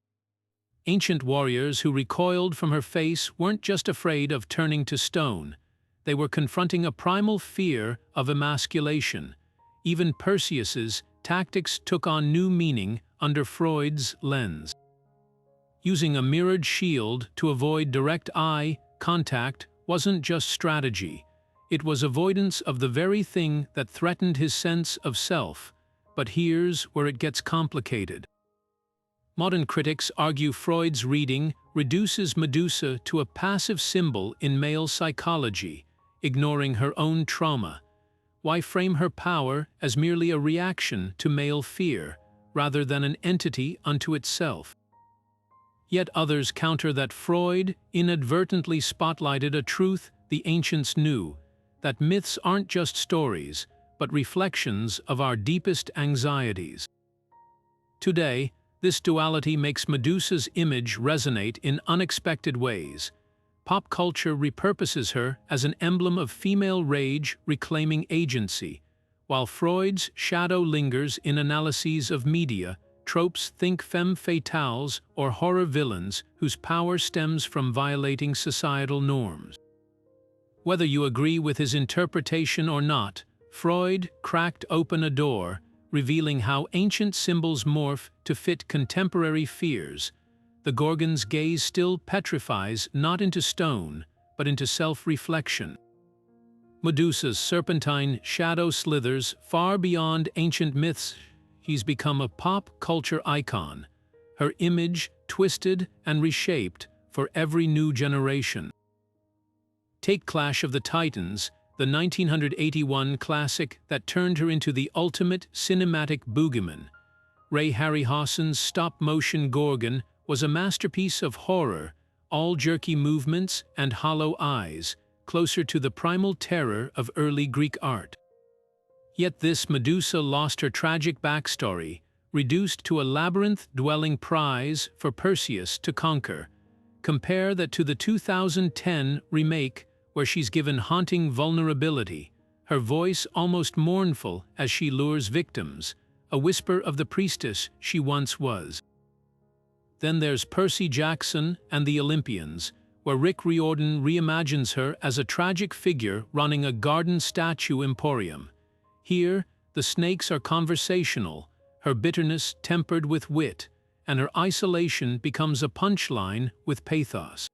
Ancient warriors who recoiled from her face weren't just afraid of turning to stone. They were confronting a primal fear of emasculation. Even Perseus's tactics took on new meaning under Freud's lens. Using a mirrored shield to avoid direct eye contact wasn't just strategy. It was avoidance of the very thing that threatened his sense of self. But here's where it gets complicated. Modern critics argue Freud's reading reduces Medusa to a passive symbol in male psychology, ignoring her own trauma. Why frame her power as merely a reaction to male fear, rather than an entity unto itself? Yet others counter that Freud inadvertently spotlighted a truth the ancients knew, that myths aren't just stories, but reflections of our deepest anxieties. Today, this duality makes Medusa's image resonate in unexpected ways. Pop culture repurposes her as an emblem of female rage reclaiming agency, while Freud's shadow lingers in analyses of media. Tropes think femme fatales or horror villains whose power stems from violating societal norms. Whether you agree with his interpretation or not, Freud cracked open a door, revealing how ancient symbols morph to fit contemporary fears. The Gorgon's gaze still petrifies not into stone, but into self-reflection. Medusa's serpentine shadow slithers far beyond ancient myths. She's become a pop culture icon, her image twisted and reshaped for every new generation. Take Clash of the Titans, the 1981 classic that turned her into the ultimate cinematic boogeyman. Ray Harryhausen's stop-motion Gorgon was a masterpiece of horror, all jerky movements and hollow eyes, closer to the primal terror of early Greek art. Yet this Medusa lost her tragic backstory, reduced to a labyrinth-dwelling prize for Perseus to conquer. Compare that to the 2010 remake, where she's given haunting vulnerability, her voice almost mournful as she lures victims, a whisper of the priestess she once was. Then there's Percy Jackson and the Olympians, where Rick Riordan reimagines her as a tragic figure running a garden statue emporium. Here, the snakes are conversational, her bitterness tempered with wit, and her isolation becomes a punchline with pathos.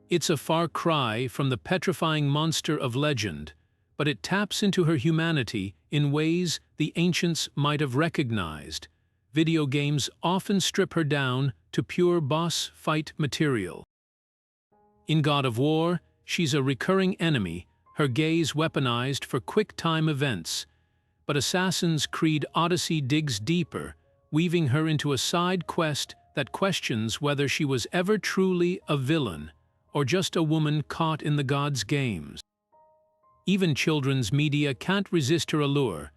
It's a far cry from the petrifying monster of legend, but it taps into her humanity in ways the ancients might have recognized. Video games often strip her down to pure boss fight material. In God of War, she's a recurring enemy, her gaze weaponized for quick-time events. But Assassin's Creed Odyssey digs deeper, weaving her into a side quest that questions whether she was ever truly a villain or just a woman caught in the gods' games. Even children's media can't resist her allure.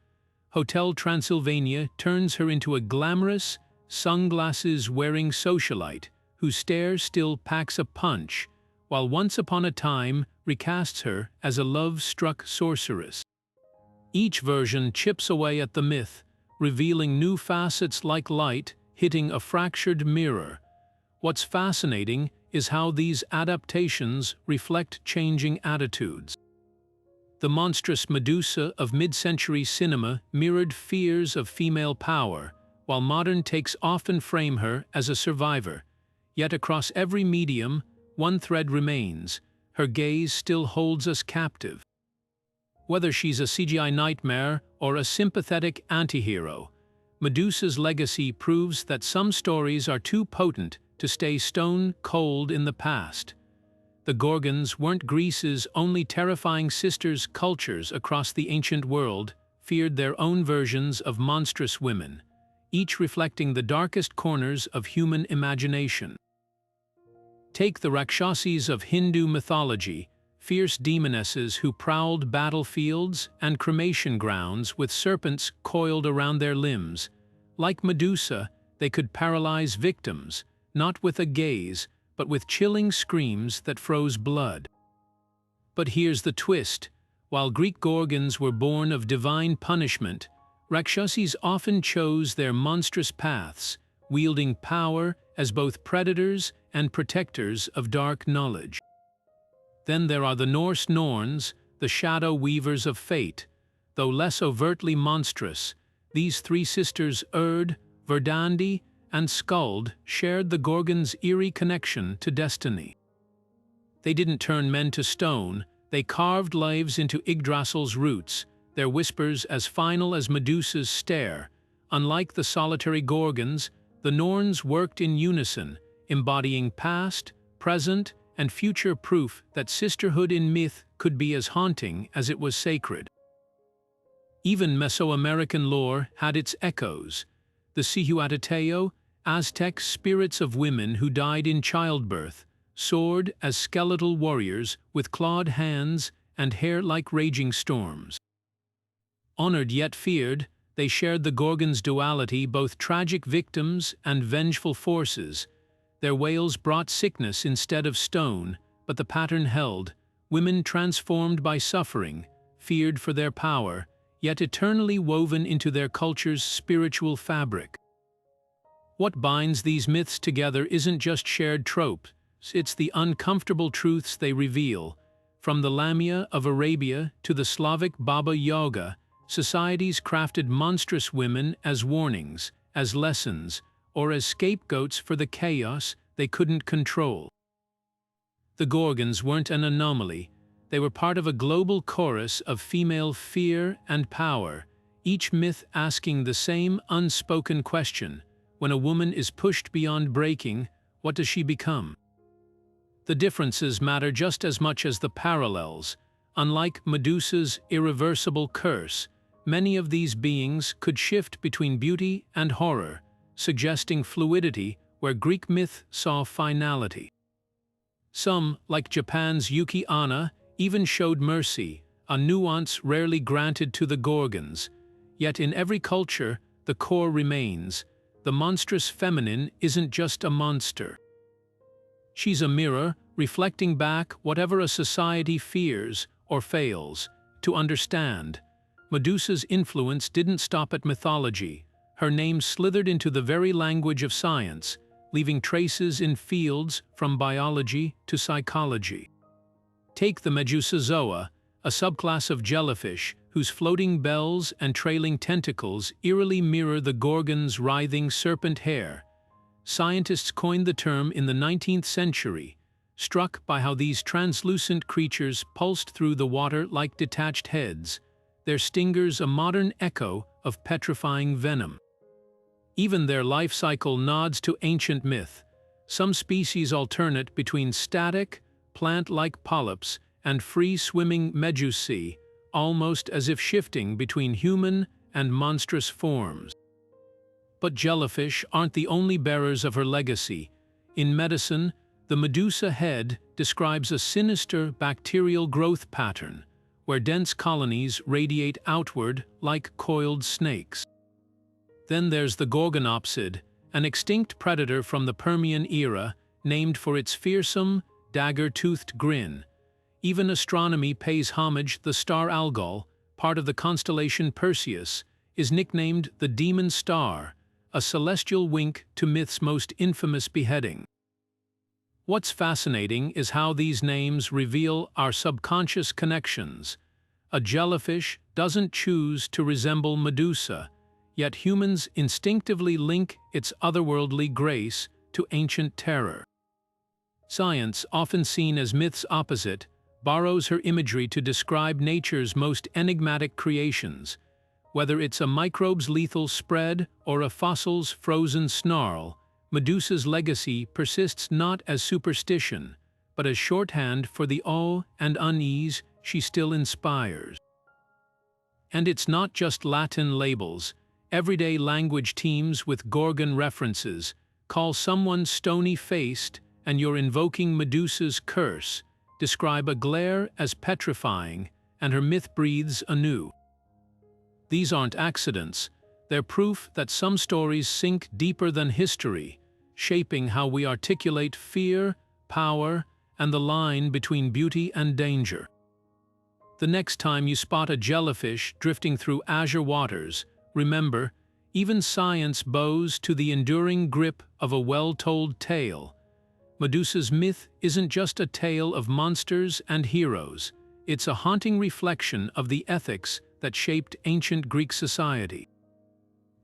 Hotel Transylvania turns her into a glamorous, sunglasses-wearing socialite whose stare still packs a punch, while Once Upon a Time recasts her as a love-struck sorceress. Each version chips away at the myth, revealing new facets like light hitting a fractured mirror. What's fascinating is how these adaptations reflect changing attitudes. The monstrous Medusa of mid-century cinema mirrored fears of female power, while modern takes often frame her as a survivor. Yet across every medium, one thread remains: her gaze still holds us captive. Whether she's a CGI nightmare or a sympathetic antihero, Medusa's legacy proves that some stories are too potent to stay stone cold in the past. The Gorgons weren't Greece's only terrifying sisters. Cultures across the ancient world feared their own versions of monstrous women, each reflecting the darkest corners of human imagination. Take the Rakshasis of Hindu mythology, fierce demonesses who prowled battlefields and cremation grounds with serpents coiled around their limbs. Like Medusa, they could paralyze victims, not with a gaze, but with chilling screams that froze blood. But here's the twist: while Greek Gorgons were born of divine punishment, Rakshasis often chose their monstrous paths, wielding power as both predators and protectors of dark knowledge. Then there are the Norse Norns, the shadow weavers of fate. Though less overtly monstrous, these three sisters Urd, Verdandi, and Skuld shared the Gorgon's eerie connection to destiny. They didn't turn men to stone, they carved lives into Yggdrasil's roots, their whispers as final as Medusa's stare. Unlike the solitary Gorgons, the Norns worked in unison, embodying past, present, and future proof that sisterhood in myth could be as haunting as it was sacred. Even Mesoamerican lore had its echoes. The Cihuateteo Aztec spirits of women who died in childbirth, soared as skeletal warriors with clawed hands and hair like raging storms. Honored yet feared, they shared the Gorgons' duality, both tragic victims and vengeful forces. Their wails brought sickness instead of stone, but the pattern held: women transformed by suffering, feared for their power, yet eternally woven into their culture's spiritual fabric. What binds these myths together isn't just shared tropes, it's the uncomfortable truths they reveal. From the Lamia of Arabia to the Slavic Baba Yaga, societies crafted monstrous women as warnings, as lessons, or as scapegoats for the chaos they couldn't control. The Gorgons weren't an anomaly. They were part of a global chorus of female fear and power, each myth asking the same unspoken question: when a woman is pushed beyond breaking, what does she become? The differences matter just as much as the parallels. Unlike Medusa's irreversible curse, many of these beings could shift between beauty and horror, suggesting fluidity where Greek myth saw finality. Some, like Japan's Yuki Anna, even showed mercy, a nuance rarely granted to the Gorgons. Yet in every culture, the core remains: the monstrous feminine isn't just a monster. She's a mirror, reflecting back whatever a society fears or fails to understand. Medusa's influence didn't stop at mythology. Her name slithered into the very language of science, leaving traces in fields from biology to psychology. Take the Medusazoa, a subclass of jellyfish whose floating bells and trailing tentacles eerily mirror the Gorgon's writhing serpent hair. Scientists coined the term in the 19th century, struck by how these translucent creatures pulsed through the water like detached heads, their stingers a modern echo of petrifying venom. Even their life cycle nods to ancient myth. Some species alternate between static, plant-like polyps and free-swimming medusae, almost as if shifting between human and monstrous forms. But jellyfish aren't the only bearers of her legacy. In medicine, the Medusa head describes a sinister bacterial growth pattern, where dense colonies radiate outward like coiled snakes. Then there's the Gorgonopsid, an extinct predator from the Permian era, named for its fearsome, dagger-toothed grin. Even astronomy pays homage. The star Algol, part of the constellation Perseus, is nicknamed the Demon Star, a celestial wink to myth's most infamous beheading. What's fascinating is how these names reveal our subconscious connections. A jellyfish doesn't choose to resemble Medusa, yet humans instinctively link its otherworldly grace to ancient terror. Science, often seen as myth's opposite, borrows her imagery to describe nature's most enigmatic creations. Whether it's a microbe's lethal spread or a fossil's frozen snarl, Medusa's legacy persists not as superstition, but as shorthand for the awe and unease she still inspires. And it's not just Latin labels. Everyday language teams with Gorgon references. Call someone stony-faced and you're invoking Medusa's curse. Describe a glare as petrifying, and her myth breathes anew. These aren't accidents. They're proof that some stories sink deeper than history, shaping how we articulate fear, power, and the line between beauty and danger. The next time you spot a jellyfish drifting through azure waters, remember, even science bows to the enduring grip of a well-told tale. Medusa's myth isn't just a tale of monsters and heroes. It's a haunting reflection of the ethics that shaped ancient Greek society.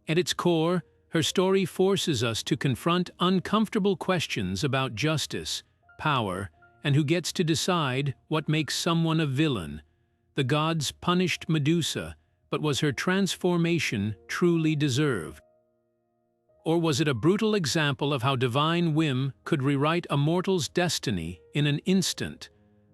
At its core, her story forces us to confront uncomfortable questions about justice, power, and who gets to decide what makes someone a villain. The gods punished Medusa, but was her transformation truly deserved? Or was it a brutal example of how divine whim could rewrite a mortal's destiny in an instant?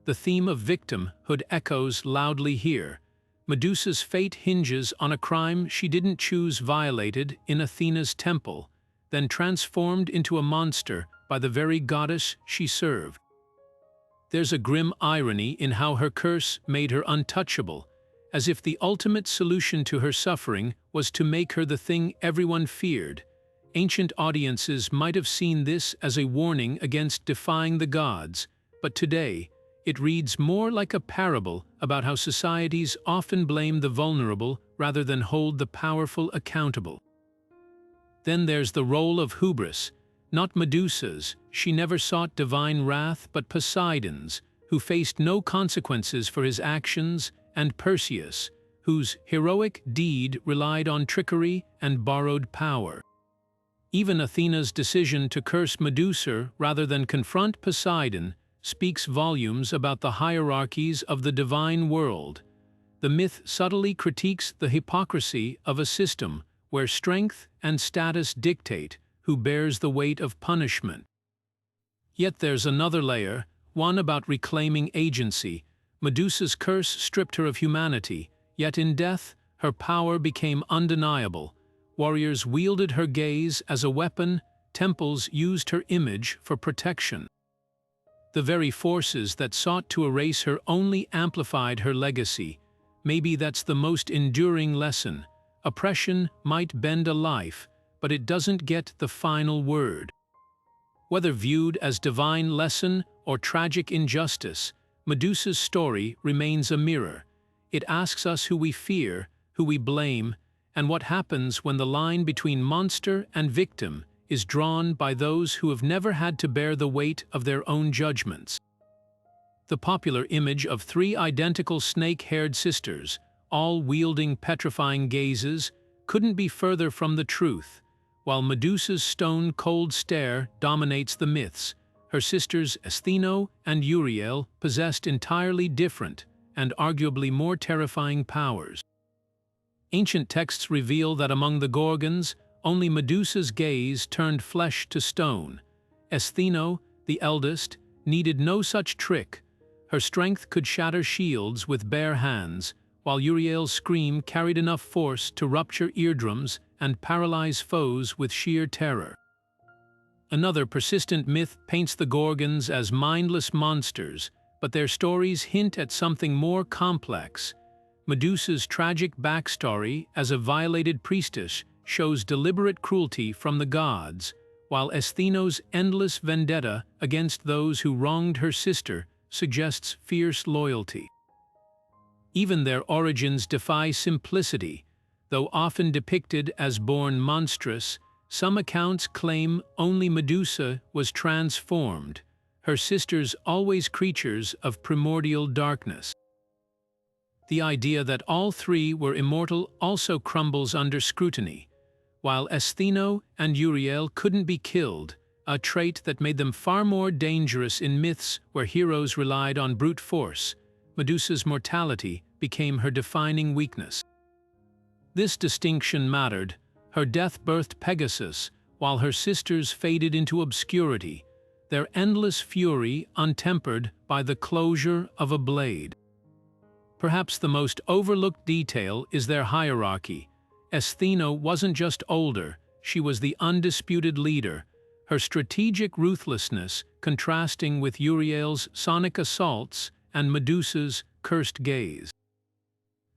The theme of victimhood echoes loudly here. Medusa's fate hinges on a crime she didn't choose violated in Athena's temple. then transformed into a monster by the very goddess she served. There's a grim irony in how her curse made her untouchable, as if the ultimate solution to her suffering was to make her the thing everyone feared. Ancient audiences might have seen this as a warning against defying the gods, but today, it reads more like a parable about how societies often blame the vulnerable rather than hold the powerful accountable. Then there's the role of hubris, not Medusa's. She never sought divine wrath but Poseidon's, who faced no consequences for his actions, and Perseus, whose heroic deed relied on trickery and borrowed power. Even Athena's decision to curse Medusa rather than confront Poseidon speaks volumes about the hierarchies of the divine world. The myth subtly critiques the hypocrisy of a system where strength and status dictate who bears the weight of punishment. Yet there's another layer, one about reclaiming agency. Medusa's curse stripped her of humanity, yet in death, her power became undeniable. Warriors wielded her gaze as a weapon, temples used her image for protection. The very forces that sought to erase her only amplified her legacy. Maybe that's the most enduring lesson. Oppression might bend a life, but it doesn't get the final word. Whether viewed as divine lesson or tragic injustice, Medusa's story remains a mirror. It asks us who we fear, who we blame, and what happens when the line between monster and victim is drawn by those who have never had to bear the weight of their own judgments. The popular image of three identical snake-haired sisters, all wielding petrifying gazes, couldn't be further from the truth. While Medusa's stone-cold stare dominates the myths, her sisters Stheno and Euryale possessed entirely different and arguably more terrifying powers. Ancient texts reveal that among the Gorgons, only Medusa's gaze turned flesh to stone. Stheno, the eldest, needed no such trick. Her strength could shatter shields with bare hands, while Euryale's scream carried enough force to rupture eardrums and paralyze foes with sheer terror. Another persistent myth paints the Gorgons as mindless monsters, but their stories hint at something more complex. Medusa's tragic backstory as a violated priestess shows deliberate cruelty from the gods, while Stheno's endless vendetta against those who wronged her sister suggests fierce loyalty. Even their origins defy simplicity. Though often depicted as born monstrous, some accounts claim only Medusa was transformed, her sisters always creatures of primordial darkness. The idea that all three were immortal also crumbles under scrutiny. While Stheno and Euryale couldn't be killed, a trait that made them far more dangerous in myths where heroes relied on brute force, Medusa's mortality became her defining weakness. This distinction mattered. Her death birthed Pegasus, while her sisters faded into obscurity, their endless fury untempered by the closure of a blade. Perhaps the most overlooked detail is their hierarchy. Stheno wasn't just older, she was the undisputed leader, her strategic ruthlessness contrasting with Euryale's sonic assaults and Medusa's cursed gaze.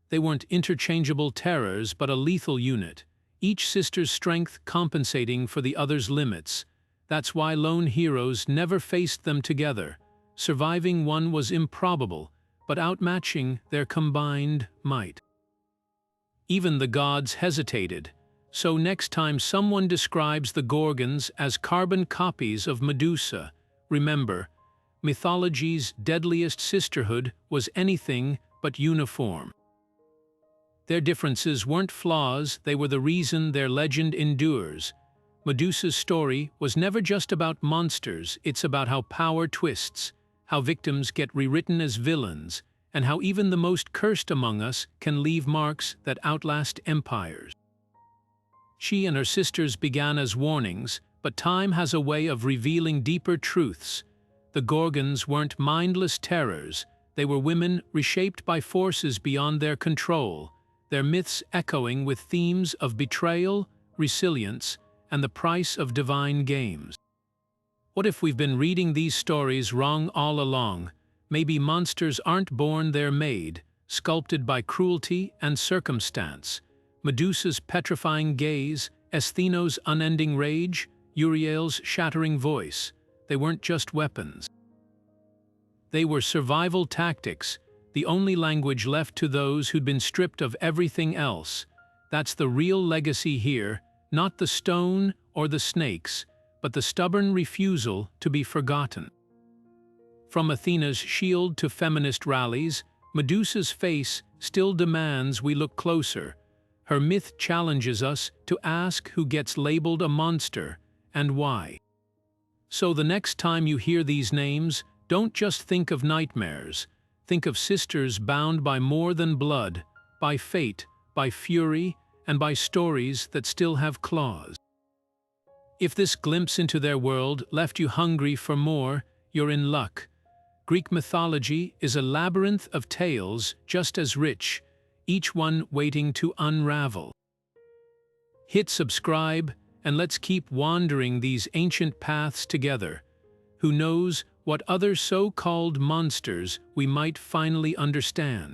They weren't interchangeable terrors but a lethal unit, each sister's strength compensating for the other's limits. That's why lone heroes never faced them together. Surviving one was improbable, but outmatching their combined might. Even the gods hesitated, so next time someone describes the Gorgons as carbon copies of Medusa, remember, mythology's deadliest sisterhood was anything but uniform. Their differences weren't flaws, they were the reason their legend endures. Medusa's story was never just about monsters, it's about how power twists, how victims get rewritten as villains, and how even the most cursed among us can leave marks that outlast empires. She and her sisters began as warnings, but time has a way of revealing deeper truths. The Gorgons weren't mindless terrors, they were women reshaped by forces beyond their control, their myths echoing with themes of betrayal, resilience, and the price of divine games. What if we've been reading these stories wrong all along? Maybe monsters aren't born, they're made, sculpted by cruelty and circumstance. Medusa's petrifying gaze, Stheno's unending rage, Euryale's shattering voice. They weren't just weapons. They were survival tactics, the only language left to those who'd been stripped of everything else. That's the real legacy here, not the stone or the snakes, but the stubborn refusal to be forgotten. From Athena's shield to feminist rallies, Medusa's face still demands we look closer. Her myth challenges us to ask who gets labeled a monster and why. So the next time you hear these names, don't just think of nightmares. Think of sisters bound by more than blood, by fate, by fury, and by stories that still have claws. If this glimpse into their world left you hungry for more, you're in luck. Greek mythology is a labyrinth of tales just as rich, each one waiting to unravel. Hit subscribe, and let's keep wandering these ancient paths together. Who knows what other so-called monsters we might finally understand?